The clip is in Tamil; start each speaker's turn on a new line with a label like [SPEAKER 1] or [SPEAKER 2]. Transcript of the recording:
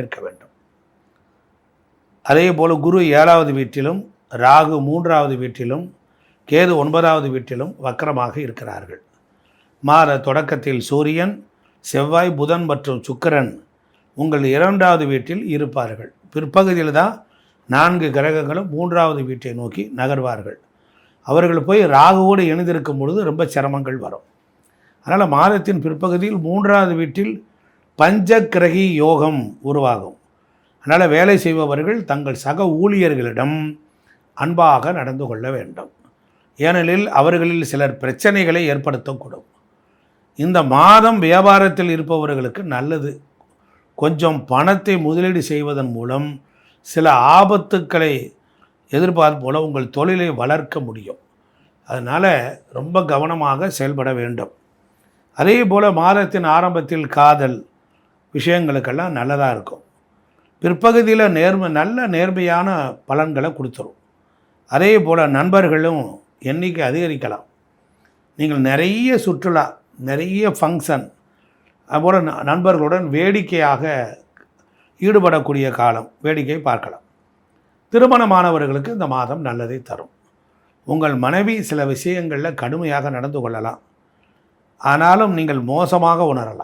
[SPEAKER 1] இருக்க வேண்டும். அதே போல் குரு 7வது வீட்டிலும், ராகு 3வது வீட்டிலும், கேது 9வது வீட்டிலும் வக்கரமாக இருக்கிறார்கள். மாத தொடக்கத்தில் சூரியன், செவ்வாய், புதன் மற்றும் சுக்கிரன் உங்கள் 2வது வீட்டில் இருப்பார்கள். பிற்பகுதியில் தான் 4 கிரகங்களும் 3வது வீட்டை நோக்கி நகர்வார்கள். அவர்கள் போய் ராகுவோடு இணைந்திருக்கும் பொழுது ரொம்ப சிரமங்கள் வரும். அதனால் மாதத்தின் பிற்பகுதியில் 3வது வீட்டில் பஞ்சக்கிரகி யோகம் உருவாகும். அதனால் வேலை செய்பவர்கள் தங்கள் சக ஊழியர்களிடம் அன்பாக நடந்து கொள்ள வேண்டும். ஏனெனில் அவர்களில் சிலர் பிரச்சனைகளை ஏற்படுத்தக்கூடும். இந்த மாதம் வியாபாரத்தில் இருப்பவர்களுக்கு நல்லது. கொஞ்சம் பணத்தை முதலீடு செய்வதன் மூலம் சில ஆபத்துக்களை எதிர்பார்ப்போல உங்கள் தொழிலை வளர்க்க முடியும். அதனால் ரொம்ப கவனமாக செயல்பட வேண்டும். அதே போல் மாதத்தின் ஆரம்பத்தில் காதல் விஷயங்களுக்கெல்லாம் நல்லதாக இருக்கும். பிற்பகுதியில் நல்ல நேர்மையான பலன்களை கொடுத்துரும். அதே போல் நண்பர்களும் எண்ணிக்கை அதிகரிக்கலாம். நீங்கள் நிறைய சுற்றுலா, நிறைய ஃபங்க்ஷன், அதுபோல் நண்பர்களுடன் வேடிக்கையாக ஈடுபடக்கூடிய காலம், வேடிக்கை பார்க்கலாம். திருமணமானவர்களுக்கு இந்த மாதம் நல்லதை தரும். உங்கள் மனைவி சில விஷயங்களில் கடுமையாக நடந்து கொள்ளலாம். ஆனாலும் நீங்கள் மோசமாக உணரலாம்.